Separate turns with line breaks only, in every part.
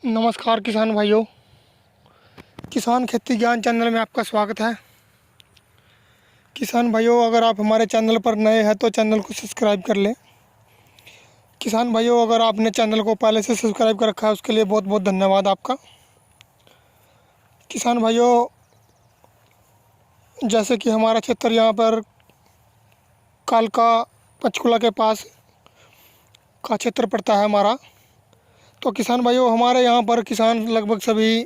नमस्कार किसान भाइयों। किसान खेती ज्ञान चैनल में आपका स्वागत है। किसान भाइयों, अगर आप हमारे चैनल पर नए हैं तो चैनल को सब्सक्राइब कर लें। किसान भाइयों, अगर आपने चैनल को पहले से सब्सक्राइब कर रखा है उसके लिए बहुत बहुत धन्यवाद आपका। किसान भाइयों, जैसे कि हमारा क्षेत्र यहाँ पर कालका पंचकुला के पास का क्षेत्र पड़ता है हमारा, तो किसान भाइयों हमारे यहाँ पर किसान लगभग सभी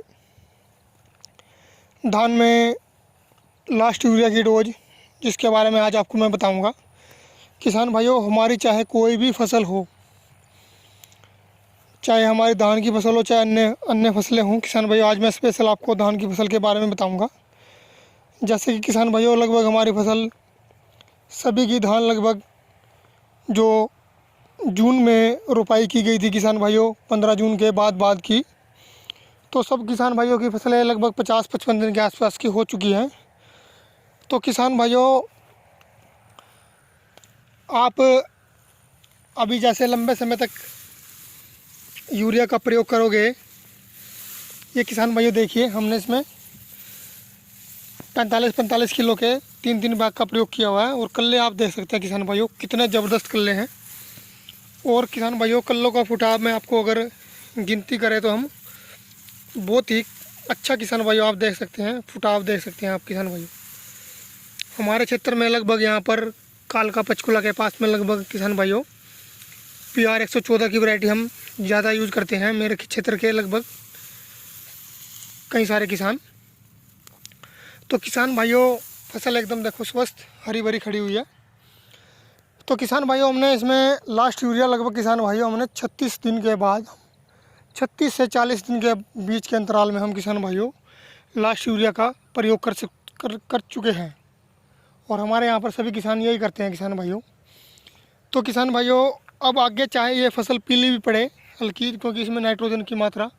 धान में लास्ट यूरिया की डोज, जिसके बारे में आज आपको मैं बताऊंगा। किसान भाइयों, हमारी चाहे कोई भी फसल हो, चाहे हमारी धान की फसल हो चाहे अन्य अन्य फसलें हों, किसान भाइयों आज मैं स्पेशल आपको धान की फसल के बारे में बताऊंगा। जैसे कि किसान भाइयों, लगभग हमारी फसल सभी की धान लगभग जो जून में रोपाई की गई थी किसान भाइयों, 15 जून के बाद की, तो सब किसान भाइयों की फसलें लगभग 50-55 दिन के आसपास की हो चुकी हैं। तो किसान भाइयों, आप अभी जैसे लंबे समय तक यूरिया का प्रयोग करोगे, ये किसान भाइयों देखिए, हमने इसमें 45-45 किलो के 3-3 बैग का प्रयोग किया हुआ है। और कल्ले आप देख सकते हैं किसान भाइयों कितने ज़बरदस्त कल्ले हैं। और किसान भाइयों, कल्लों का फुटाव में आपको अगर गिनती करें तो हम बहुत ही अच्छा किसान भाइयों आप देख सकते हैं, फुटाव देख सकते हैं आप किसान भाइयों। हमारे क्षेत्र में लगभग यहाँ पर कालका पंचकुला के पास में लगभग किसान भाइयों PR 114 की वैरायटी हम ज़्यादा यूज़ करते हैं, मेरे क्षेत्र के लगभग कई सारे किसान। तो किसान भाइयों, फसल एकदम देखो स्वस्थ हरी भरी खड़ी हुई है। तो किसान भाइयों, हमने इसमें लास्ट यूरिया लगभग किसान भाइयों हमने 36 दिन के बाद, 36 से 40 दिन के बीच के अंतराल में हम किसान भाइयों लास्ट यूरिया का प्रयोग कर चुके हैं। और हमारे यहाँ पर सभी किसान यही करते हैं किसान भाइयों। तो किसान भाइयों, अब आगे चाहे ये फसल पीली भी पड़े हल्की, क्योंकि इसमें नाइट्रोजन की मात्रा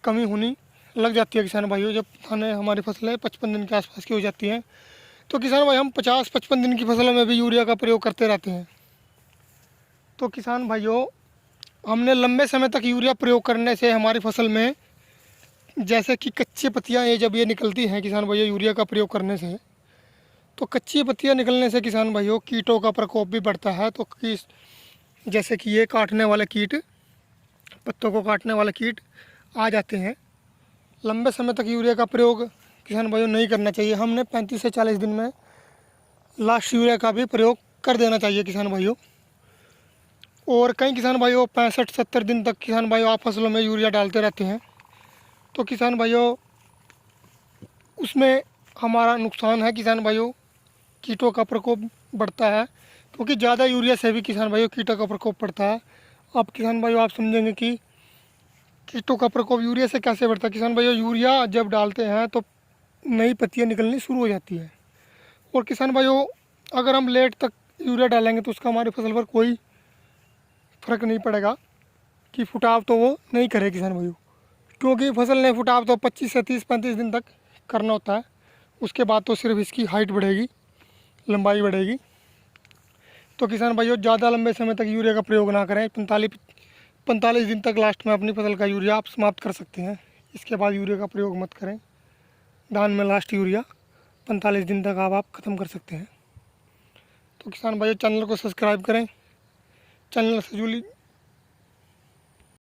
कमी होनी लग जाती है किसान भाइयों। जब हमारी फसलें 55 दिन के आसपास की हो जाती हैं, तो किसान भाई हम 50-55 दिन की फसलों में भी यूरिया का प्रयोग करते रहते हैं। तो किसान भाइयों, हमने लंबे समय तक यूरिया प्रयोग करने से हमारी फसल में जैसे कि कच्ची पत्तियाँ ये जब ये निकलती हैं किसान भाइयों यूरिया का प्रयोग करने से, तो कच्ची पत्तियाँ निकलने से किसान भाइयों कीटों का प्रकोप भी बढ़ता है। तो जैसे कि ये काटने वाले कीट, पत्तों को काटने वाले कीट आ जाते हैं। लंबे समय तक यूरिया का प्रयोग किसान भाइयों नहीं करना चाहिए। हमने 35 से 40 दिन में लास्ट यूरिया का भी प्रयोग कर देना चाहिए किसान भाइयों। और कई किसान भाइयों 65-70 दिन तक किसान भाइयों आप फसलों में यूरिया डालते रहते हैं, तो किसान भाइयों उसमें हमारा नुकसान है किसान भाइयों, कीटों का प्रकोप बढ़ता है, क्योंकि ज़्यादा यूरिया से भी किसान भाइयों कीटों का प्रकोप बढ़ता है। अब किसान भाइयों आप समझेंगे कि कीटों का प्रकोप यूरिया से कैसे बढ़ता है। किसान भाइयों, यूरिया जब डालते हैं तो नई पत्तियाँ निकलनी शुरू हो जाती है। और किसान भाइयों, अगर हम लेट तक यूरिया डालेंगे तो उसका हमारी फसल पर कोई फ़र्क नहीं पड़ेगा, कि फुटाव तो वो नहीं करे किसान भाइयों, क्योंकि फसल ने फुटाव तो 25 से 30-35 दिन तक करना होता है। उसके बाद तो सिर्फ इसकी हाइट बढ़ेगी, लंबाई बढ़ेगी। तो किसान भाइयों ज़्यादा लंबे समय तक यूरिया का प्रयोग ना करें। 45 दिन तक लास्ट में अपनी फसल का यूरिया आप समाप्त कर सकते हैं। इसके बाद यूरिया का प्रयोग मत करें। धान में लास्ट यूरिया 45 दिन तक आप ख़त्म कर सकते हैं। तो किसान भाइयों, चैनल को सब्सक्राइब करें, चैनल से जुड़ी